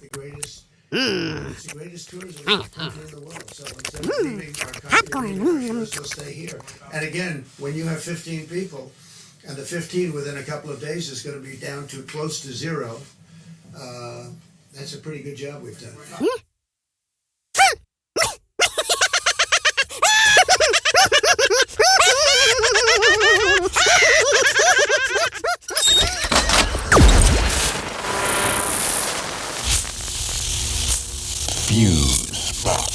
the greatest. It's the greatest tourism country in the world. So instead of leaving our country, we'll stay here. And again, when you have 15 people, and the 15 within a couple of days is going to be down to close to zero, that's a pretty good job we've done. Fusebox.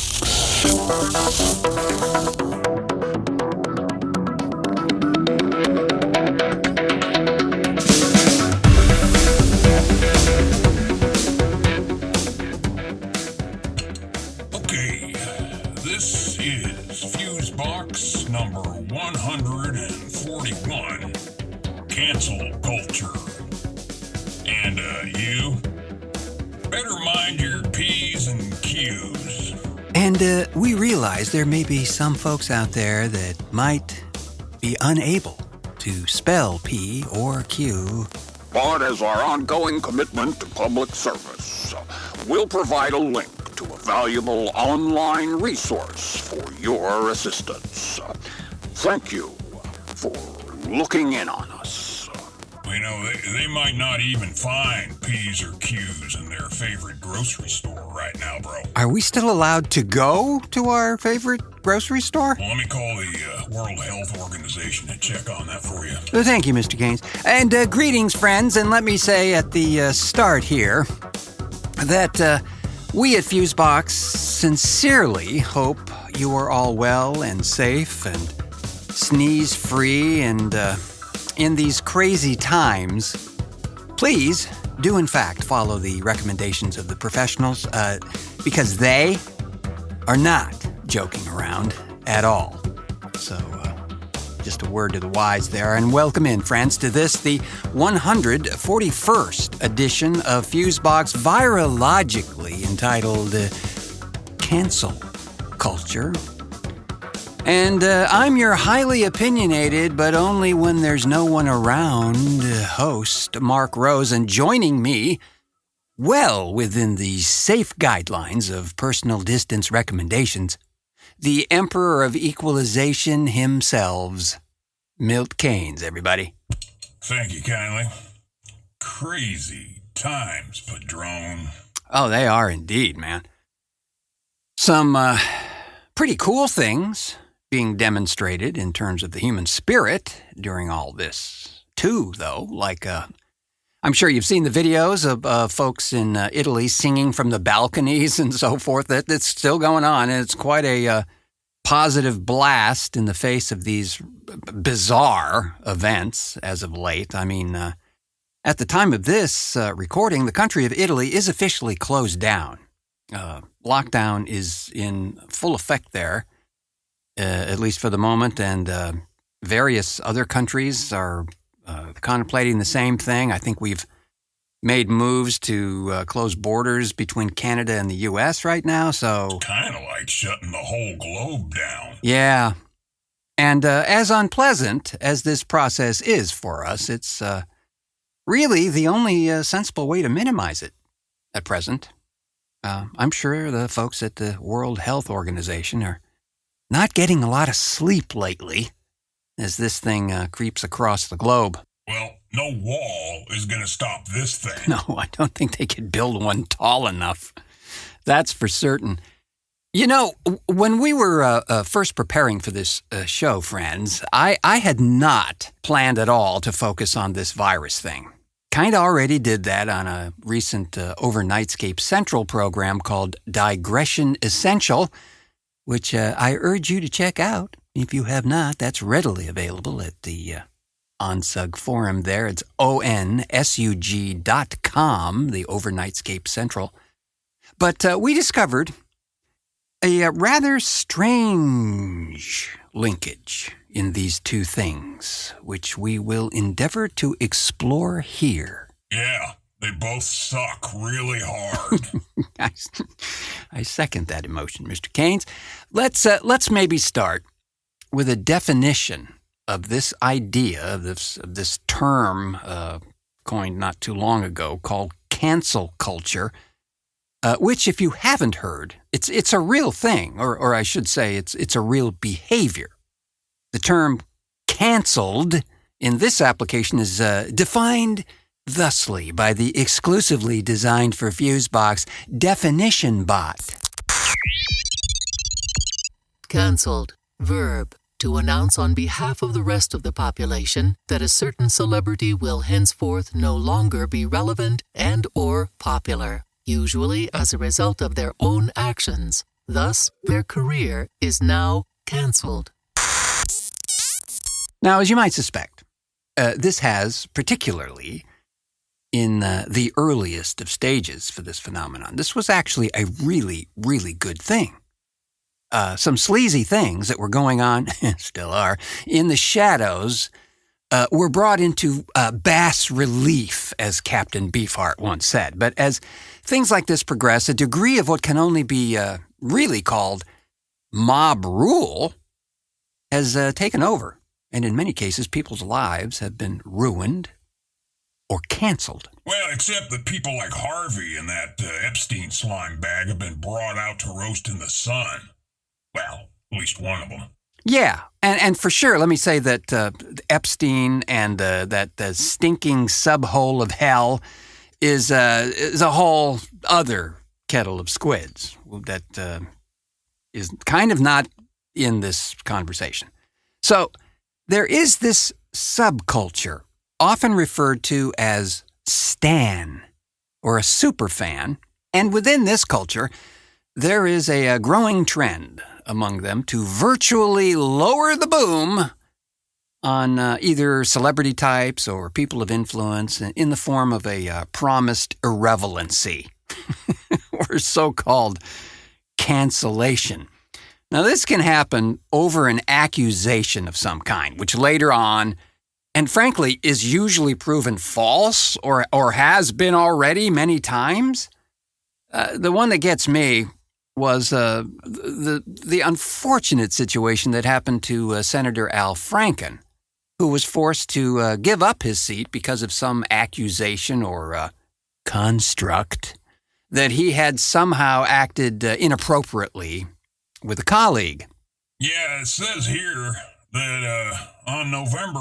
Okay, this is Fusebox number 141, Cancel Culture. And you better mind your P's and Q's. And we realize there may be some folks out there that might be unable to spell P or Q. But as our ongoing commitment to public service, we'll provide a link to a valuable online resource for your assistance. Thank you for looking in on us. You know, they might not even find P's or Q's in their favorite grocery store right now, bro. Are we still allowed to go to our favorite grocery store? Well, let me call the World Health Organization and check on that for you. Thank you, Mr. Gaines. And greetings, friends. And let me say at the start here that we at Fusebox sincerely hope you are all well and safe and sneeze-free and in these crazy times. Please do, in fact, follow the recommendations of the professionals because they are not joking around at all. So, just a word to the wise there. And welcome in, friends, to this, the 141st edition of Fusebox, virologically entitled Cancel Culture. And I'm your highly opinionated, but only when there's no one around, host Mark Rose, and joining me, well within the safe guidelines of personal distance recommendations, the Emperor of Equalization himself, Milt Keynes, everybody. Thank you kindly. Crazy times, Padrone. Oh, they are indeed, man. Some pretty cool things being demonstrated in terms of the human spirit during all this, too, though. Like, I'm sure you've seen the videos of folks in Italy singing from the balconies and so forth. That's still going on, and it's quite a positive blast in the face of these bizarre events as of late. I mean, at the time of this recording, the country of Italy is officially closed down. Lockdown is in full effect there. At least for the moment, and various other countries are contemplating the same thing. I think we've made moves to close borders between Canada and the U.S. right now, so... Kind of like shutting the whole globe down. Yeah. And as unpleasant as this process is for us, it's really the only sensible way to minimize it at present. I'm sure the folks at the World Health Organization are not getting a lot of sleep lately as this thing creeps across the globe. Well, no wall is going to stop this thing. No, I don't think they could build one tall enough. That's for certain. You know, when we were first preparing for this show, friends, I had not planned at all to focus on this virus thing. Kind of already did that on a recent Overnightscape Central program called Digression Essential, which I urge you to check out. If you have not, that's readily available at the ONSUG forum there. It's ONSUG.com, the Overnightscape Central. But we discovered a rather strange linkage in these two things, which we will endeavor to explore here. Yeah. They both suck really hard. I second that emotion, Mr. Keynes. Let's maybe start with a definition of this idea, of this term coined not too long ago called cancel culture. which, if you haven't heard, it's a real thing, or I should say it's a real behavior. The term cancelled in this application is defined thusly by the exclusively designed for Fusebox definition bot. Cancelled. Verb. To announce on behalf of the rest of the population that a certain celebrity will henceforth no longer be relevant and or popular, usually as a result of their own actions. Thus, their career is now cancelled. Now, as you might suspect, this has, particularly in the earliest of stages for this phenomenon, this was actually a really, really good thing. Some sleazy things that were going on, still are, in the shadows were brought into bas relief, as Captain Beefheart once said. But as things like this progress, a degree of what can only be really called mob rule has taken over. And in many cases, people's lives have been ruined or canceled. Well, except that people like Harvey and that Epstein slime bag have been brought out to roast in the sun. Well, at least one of them. Yeah, and for sure, let me say that Epstein and that stinking subhole of hell is a whole other kettle of squids that is kind of not in this conversation. So there is this subculture, often referred to as stan, or a superfan, and within this culture, there is a growing trend among them to virtually lower the boom on either celebrity types or people of influence in the form of a promised irrelevancy or so-called cancellation. Now, this can happen over an accusation of some kind, which later on, and frankly, is usually proven false or has been already many times. The one that gets me was the unfortunate situation that happened to Senator Al Franken, who was forced to give up his seat because of some accusation or construct that he had somehow acted inappropriately with a colleague. Yeah, it says here that on November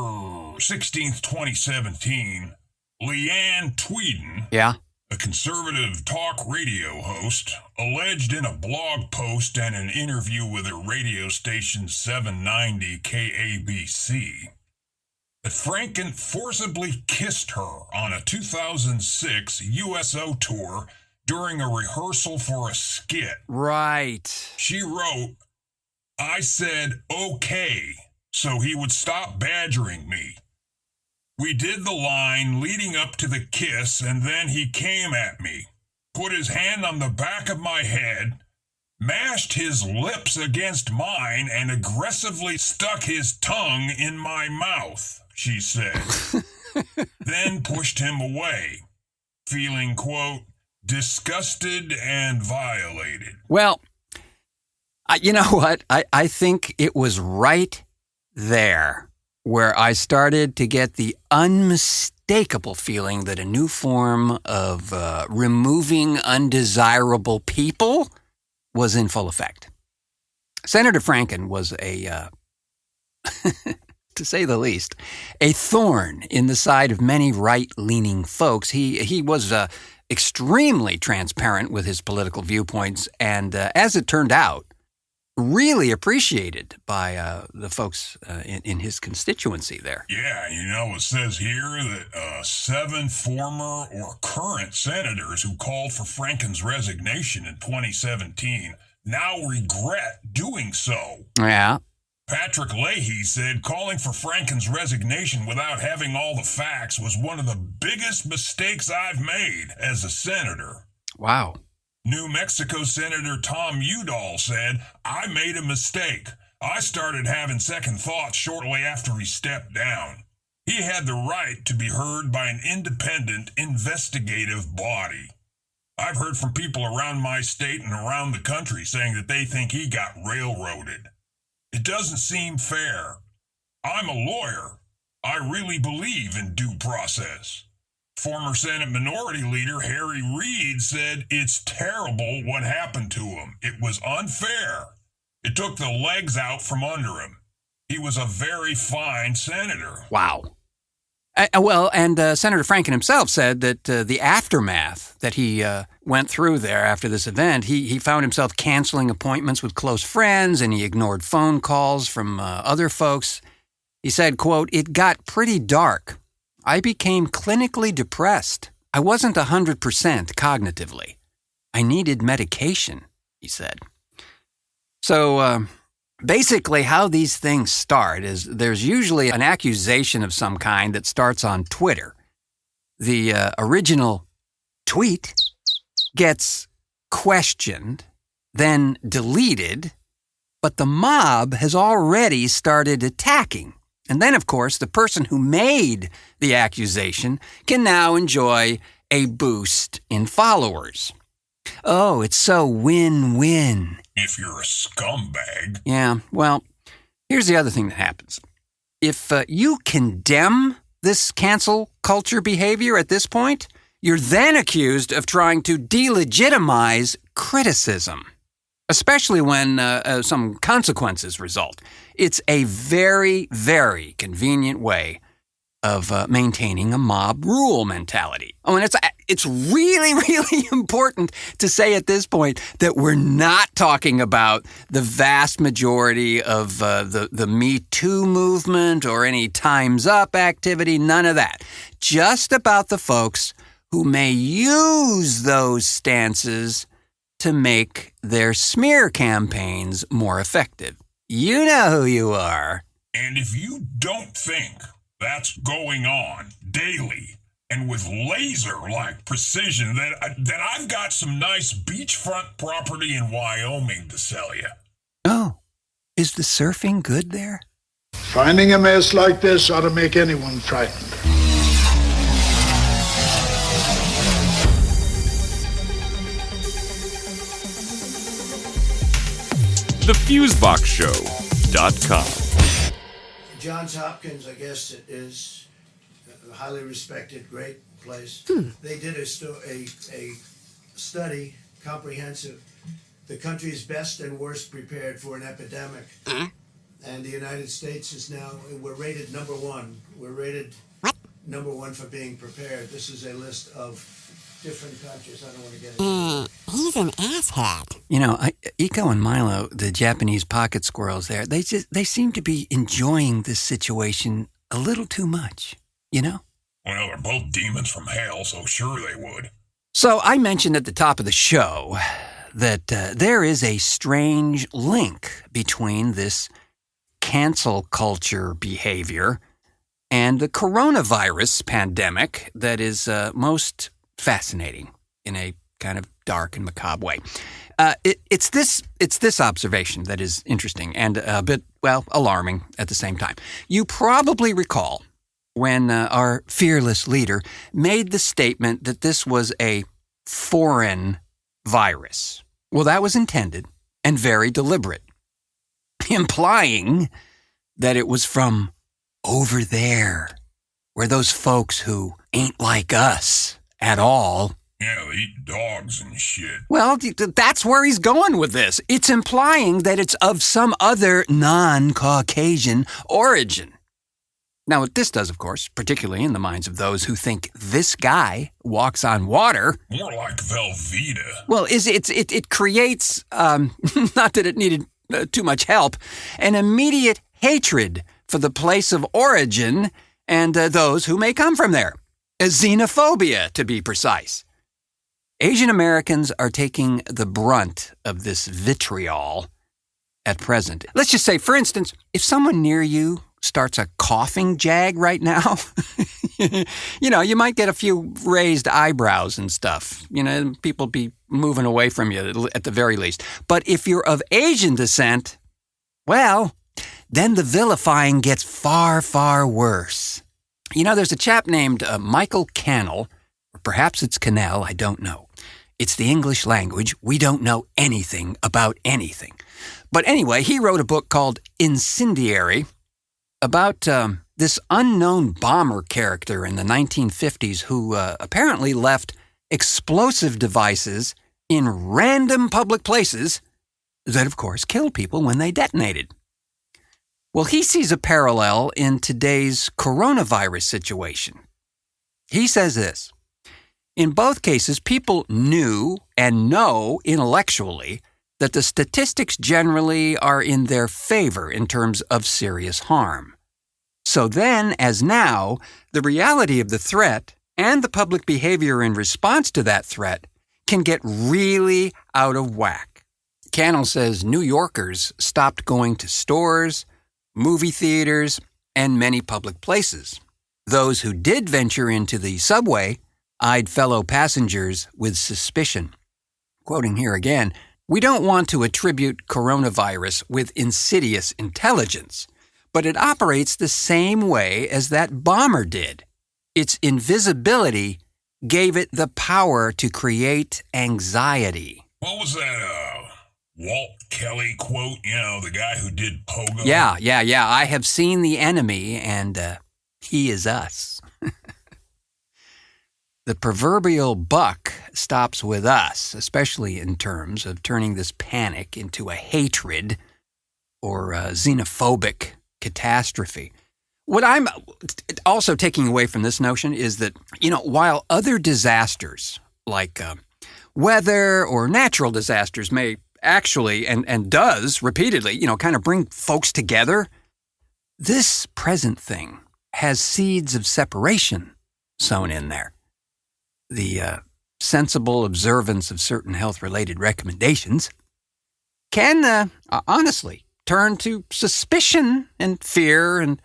16th, 2017, Leanne Tweeden, a conservative talk radio host, alleged in a blog post and an interview with her radio station 790 KABC that Franken forcibly kissed her on a 2006 USO tour during a rehearsal for a skit. Right. She wrote, "I said okay, so he would stop badgering me. We did the line leading up to the kiss, and then he came at me, put his hand on the back of my head, mashed his lips against mine, and aggressively stuck his tongue in my mouth," she said. Then pushed him away, feeling, quote, disgusted and violated. Well, you know what? I think it was right there where I started to get the unmistakable feeling that a new form of removing undesirable people was in full effect. Senator Franken was a, to say the least, a thorn in the side of many right-leaning folks. He was extremely transparent with his political viewpoints and, as it turned out, really appreciated by the folks in his constituency there. Yeah, you know, it says here that 7 former or current senators who called for Franken's resignation in 2017 now regret doing so. Yeah. Patrick Leahy said calling for Franken's resignation without having all the facts was one of the biggest mistakes I've made as a senator. Wow. New Mexico Senator Tom Udall said, "I made a mistake. I started having second thoughts shortly after he stepped down. He had the right to be heard by an independent, investigative body. I've heard from people around my state and around the country saying that they think he got railroaded. It doesn't seem fair. I'm a lawyer. I really believe in due process. Former Senate Minority Leader Harry Reid said it's terrible what happened to him. It was unfair. It took the legs out from under him. He was a very fine senator. Wow. And Senator Franken himself said that the aftermath that he went through there after this event, he found himself canceling appointments with close friends, and he ignored phone calls from other folks. He said, quote, "It got pretty dark. I became clinically depressed. I wasn't 100% cognitively. I needed medication," he said. So, basically, how these things start is there's usually an accusation of some kind that starts on Twitter. The original tweet gets questioned, then deleted, but the mob has already started attacking. And then, of course, the person who made the accusation can now enjoy a boost in followers. Oh, it's so win-win. If you're a scumbag. Yeah, well, here's the other thing that happens. If you condemn this cancel culture behavior at this point, you're then accused of trying to delegitimize criticism, especially when some consequences result. It's a very, very convenient way of maintaining a mob rule mentality. Oh, and it's really, really important to say at this point that we're not talking about the vast majority of the Me Too movement or any Time's Up activity, none of that. Just about the folks who may use those stances to make their smear campaigns more effective. You know who you are. And if you don't think that's going on daily and with laser-like precision, then I've got some nice beachfront property in Wyoming to sell you. Oh, is the surfing good there? Finding a mess like this ought to make anyone frightened. TheFuseboxShow.com. Johns Hopkins, I guess it is a highly respected, great place. They did a study, comprehensive, the country's best and worst prepared for an epidemic. And the United States is now, we're rated number one. We're rated number one for being prepared. This is a list of different countries. I don't want to get into it. He's an asshat. You know, Iko and Milo, the Japanese pocket squirrels there, they seem to be enjoying this situation a little too much, you know? Well, they're both demons from hell, so sure they would. So I mentioned at the top of the show that there is a strange link between this cancel culture behavior and the coronavirus pandemic that is most fascinating in a kind of dark and macabre way. It's this observation that is interesting and a bit, well, alarming at the same time. You probably recall when our fearless leader made the statement that this was a foreign virus. Well, that was intended and very deliberate, implying that it was from over there, where those folks who ain't like us at all. Yeah, they eat dogs and shit. Well, that's where he's going with this. It's implying that it's of some other non-Caucasian origin. Now, what this does, of course, particularly in the minds of those who think this guy walks on water. More like Velveeta. Well, it creates, not that it needed too much help, an immediate hatred for the place of origin and those who may come from there. A xenophobia, to be precise. Asian Americans are taking the brunt of this vitriol at present. Let's just say, for instance, if someone near you starts a coughing jag right now, you know, you might get a few raised eyebrows and stuff. You know, people be moving away from you at the very least. But if you're of Asian descent, well, then the vilifying gets far, far worse. You know, there's a chap named Michael Cannell, or perhaps it's Cannell, I don't know. It's the English language. We don't know anything about anything. But anyway, he wrote a book called Incendiary about this unknown bomber character in the 1950s who apparently left explosive devices in random public places that, of course, killed people when they detonated. Well, he sees a parallel in today's coronavirus situation. He says this: in both cases, people knew and know intellectually that the statistics generally are in their favor in terms of serious harm. So then, as now, the reality of the threat and the public behavior in response to that threat can get really out of whack. Cannell says New Yorkers stopped going to stores, movie theaters, and many public places. Those who did venture into the subway eyed fellow passengers with suspicion. Quoting here again, "We don't want to attribute coronavirus with insidious intelligence, but it operates the same way as that bomber did. Its invisibility gave it the power to create anxiety." What was that, Walt Kelly quote? You know, the guy who did Pogo? Yeah. I have seen the enemy, and he is us. The proverbial buck stops with us, especially in terms of turning this panic into a hatred or a xenophobic catastrophe. What I'm also taking away from this notion is that, while other disasters like weather or natural disasters may actually, and does repeatedly, kind of bring folks together, this present thing has seeds of separation sown in there. The sensible observance of certain health-related recommendations can, honestly, turn to suspicion and fear and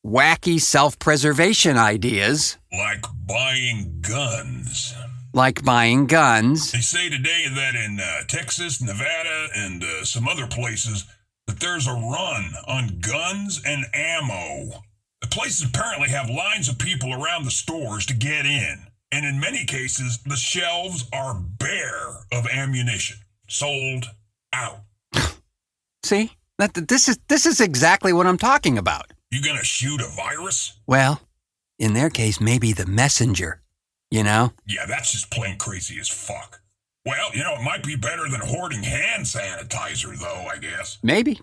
wacky self-preservation ideas. Like buying guns. They say today that in Texas, Nevada, and some other places that there's a run on guns and ammo. The places apparently have lines of people around the stores to get in. And in many cases, the shelves are bare of ammunition. Sold out. See? This is exactly what I'm talking about. You gonna shoot a virus? Well, in their case, maybe the messenger, Yeah, that's just plain crazy as fuck. Well, it might be better than hoarding hand sanitizer, though, I guess. Maybe.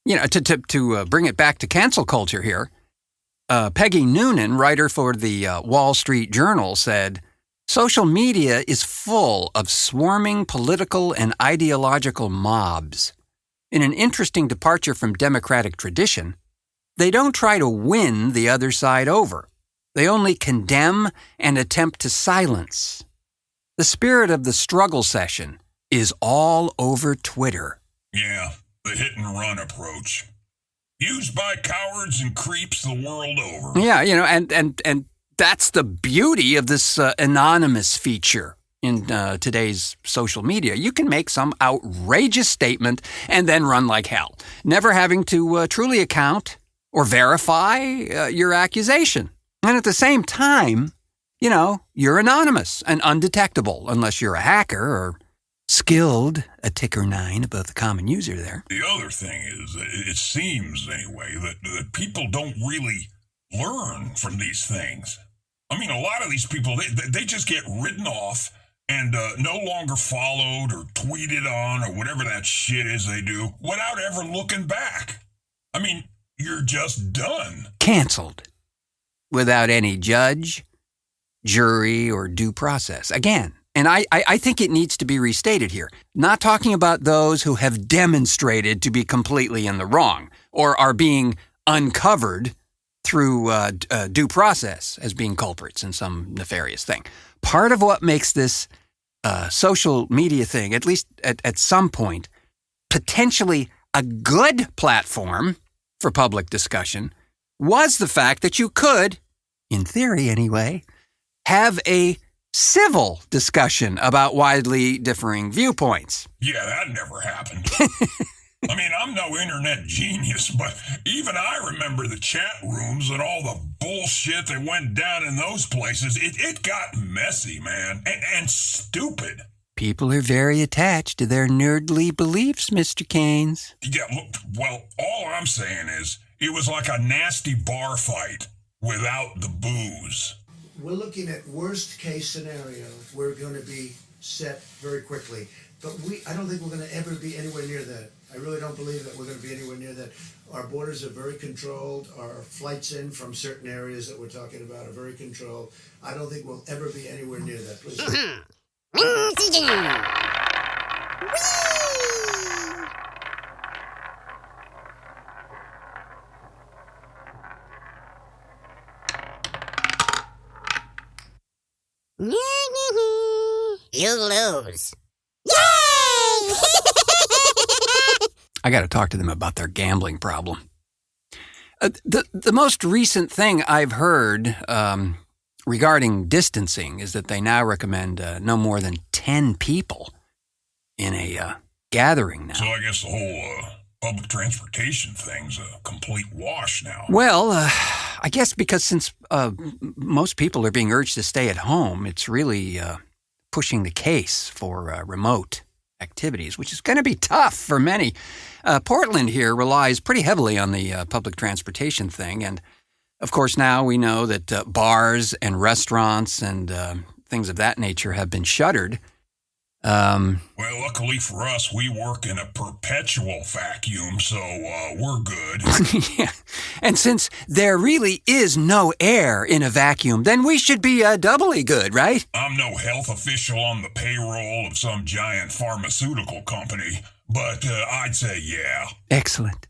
To bring it back to cancel culture here, Peggy Noonan, writer for the Wall Street Journal, said, "Social media is full of swarming political and ideological mobs. In an interesting departure from democratic tradition, they don't try to win the other side over. They only condemn and attempt to silence. The spirit of the struggle session is all over Twitter." Yeah, the hit-and-run approach. Used by cowards and creeps the world over. Yeah, and that's the beauty of this anonymous feature in today's social media. You can make some outrageous statement and then run like hell, never having to truly account or verify your accusation. And at the same time, you're anonymous and undetectable unless you're a hacker or skilled a ticker 9 above the common user there. The other thing is, it seems anyway, that people don't really learn from these things. I mean, a lot of these people, they just get written off and no longer followed or tweeted on or whatever that shit is they do without ever looking back. I mean, you're just done. Canceled. Without any judge, jury, or due process. Again, and I think it needs to be restated here. Not talking about those who have demonstrated to be completely in the wrong or are being uncovered through due process as being culprits in some nefarious thing. Part of what makes this social media thing, at least at some point, potentially a good platform for public discussion was the fact that you could, in theory anyway, have a civil discussion about widely differing viewpoints. Yeah, that never happened. I mean, I'm no internet genius, but even I remember the chat rooms and all the bullshit that went down in those places. It got messy, man, and stupid. People are very attached to their nerdly beliefs, Mr. Keynes. Yeah, look, well, all I'm saying is, It was like a nasty bar fight without the booze. We're looking at worst case scenario. We're going to be set very quickly. But I don't think we're going to ever be anywhere near that. I really don't believe that we're going to be anywhere near that. Our borders are very controlled. Our flights in from certain areas that we're talking about are very controlled. I don't think we'll ever be anywhere near that. Please. You lose. Yay! I got to talk to them about their gambling problem. The most recent thing I've heard regarding distancing is that they now recommend no more than 10 people in a gathering now. So I guess the whole public transportation thing's a complete wash now. Well, I guess because since most people are being urged to stay at home, it's really pushing the case for remote activities, which is going to be tough for many. Portland here relies pretty heavily on the public transportation thing. And, of course, now we know that bars and restaurants and things of that nature have been shuttered. Well, luckily for us, we work in a perpetual vacuum, so we're good. Yeah. And since there really is no air in a vacuum, then we should be doubly good, right? I'm no health official on the payroll of some giant pharmaceutical company, but I'd say yeah. Excellent.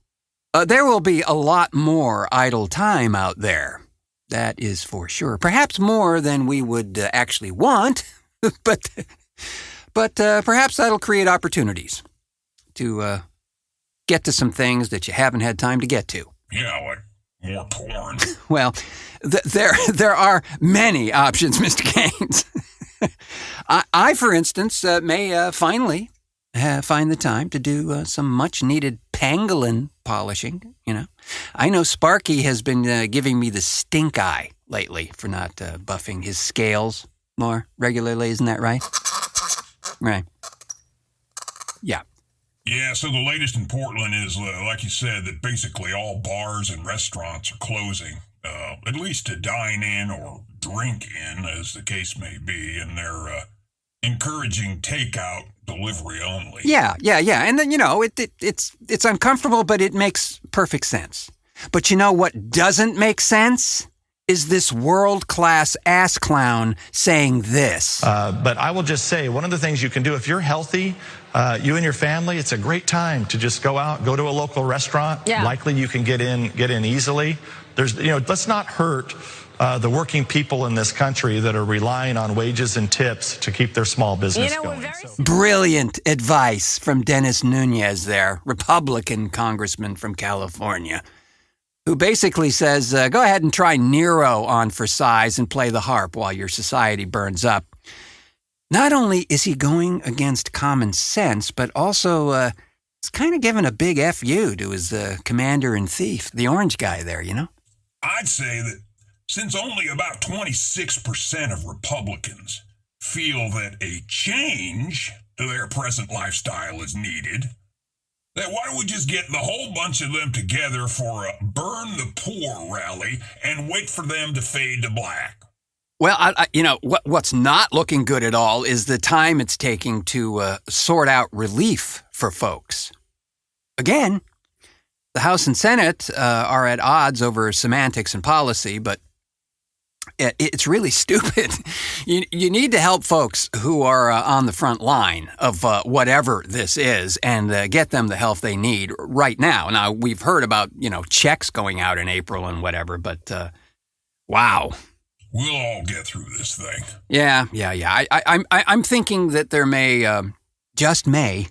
There will be a lot more idle time out there. That is for sure. Perhaps more than we would actually want, but perhaps that'll create opportunities to get to some things that you haven't had time to get to. Yeah, like more porn. Well, there are many options, Mr. Gaines. I, for instance, may finally find the time to do some much-needed pangolin polishing, you know. I know Sparky has been giving me the stink eye lately for not buffing his scales more regularly, isn't that right? Right. Yeah. Yeah, so the latest in Portland is, like you said, that basically all bars and restaurants are closing, at least to dine in or drink in, as the case may be, and they're encouraging takeout delivery only. Yeah. And then, you know, it's uncomfortable, but it makes perfect sense. But you know what doesn't make sense? Is this world-class ass clown saying this. But I will just say, one of the things you can do if you're healthy, you and your family, it's a great time to just go out, go to a local restaurant. Yeah. Likely you can get in easily. Let's not hurt the working people in this country that are relying on wages and tips to keep their small business going. Brilliant advice from Dennis Nunez there, Republican congressman from California, who basically says, go ahead and try Nero on for size and play the harp while your society burns up. Not only is he going against common sense, but also he's kind of giving a big F.U. to his commander-in-chief, the orange guy there, you know? I'd say that since only about 26% of Republicans feel that a change to their present lifestyle is needed, that why don't we just get the whole bunch of them together for a Burn the Poor rally and wait for them to fade to black? Well, what's not looking good at all is the time it's taking to sort out relief for folks. Again, the House and Senate are at odds over semantics and policy, but it's really stupid. You need to help folks who are on the front line of whatever this is and get them the help they need right now. Now, we've heard about, checks going out in April and whatever, but wow. We'll all get through this thing. Yeah. I'm thinking that there may, just may,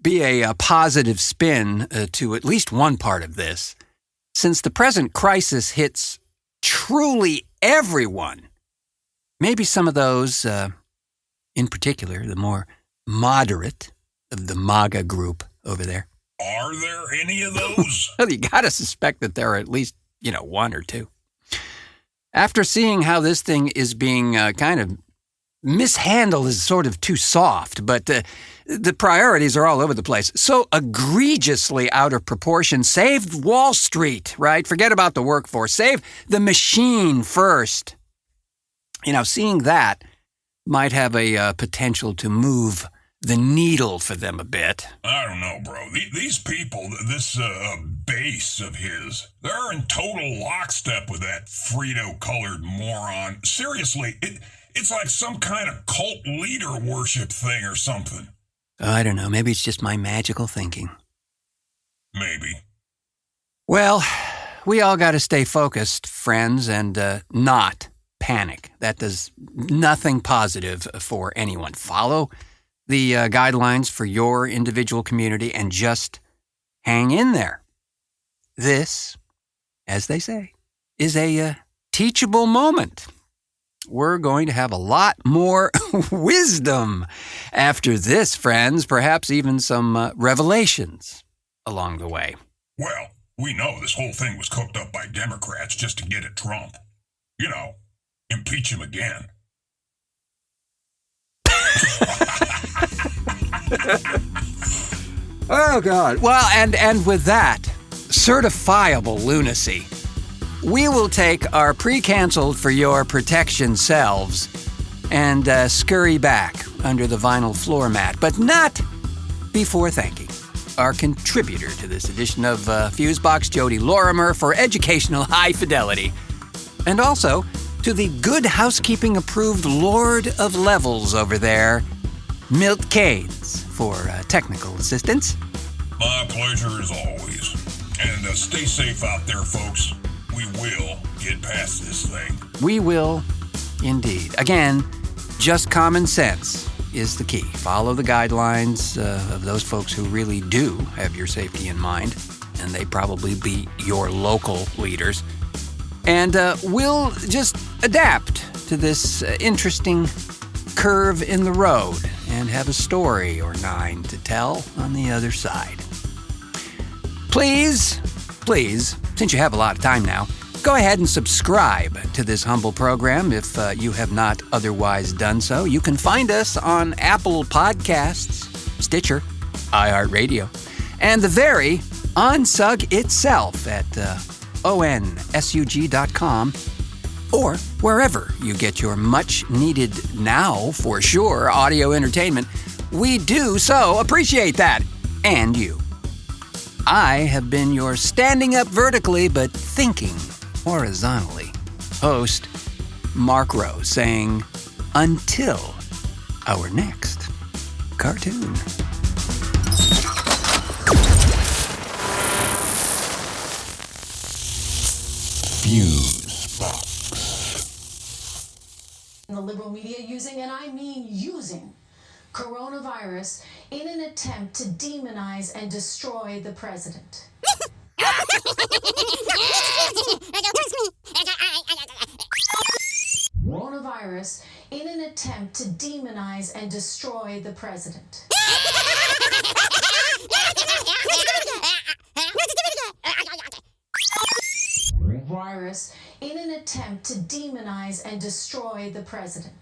be a positive spin to at least one part of this. Since the present crisis hits truly everyone, maybe some of those, in particular, the more moderate of the MAGA group over there. Are there any of those? Well, you got to suspect that there are at least, one or two. After seeing how this thing is being kind of mishandle is sort of too soft, but the priorities are all over the place. So egregiously out of proportion. Save Wall Street, right? Forget about the workforce. Save the machine first. Seeing that might have a potential to move the needle for them a bit. I don't know, bro. These people, this base of his, they're in total lockstep with that Frito-colored moron. Seriously, it's like some kind of cult leader worship thing or something. I don't know. Maybe it's just my magical thinking. Maybe. Well, we all got to stay focused, friends, and not panic. That does nothing positive for anyone. Follow the guidelines for your individual community and just hang in there. This, as they say, is a teachable moment. We're going to have a lot more wisdom after this, friends, perhaps even some revelations along the way. Well, we know this whole thing was cooked up by Democrats just to get at Trump. Impeach him again. Oh, God. Well, and with that certifiable lunacy, we will take our pre-canceled for your protection selves and scurry back under the vinyl floor mat, but not before thanking our contributor to this edition of Fusebox, Jody Lorimer, for educational high fidelity, and also to the Good Housekeeping approved Lord of Levels over there, Milt Caines, for technical assistance. My pleasure as always. And stay safe out there, folks. We will get past this thing. We will, indeed. Again, just common sense is the key. Follow the guidelines of those folks who really do have your safety in mind, and they probably be your local leaders. And we'll just adapt to this interesting curve in the road and have a story or 9 to tell on the other side. Please, since you have a lot of time now, go ahead and subscribe to this humble program if you have not otherwise done so. You can find us on Apple Podcasts, Stitcher, iHeartRadio, and the very OnSug itself at onsug.com, or wherever you get your much-needed, now for sure, audio entertainment. We do so appreciate that, and you. I have been your standing up vertically but thinking horizontally host, Mark Rose, saying, until our next cartoon. Fusebox. The liberal media using, and I mean using, coronavirus in an attempt to demonize and destroy the president. Coronavirus in an attempt to demonize and destroy the president. Virus in an attempt to demonize and destroy the president.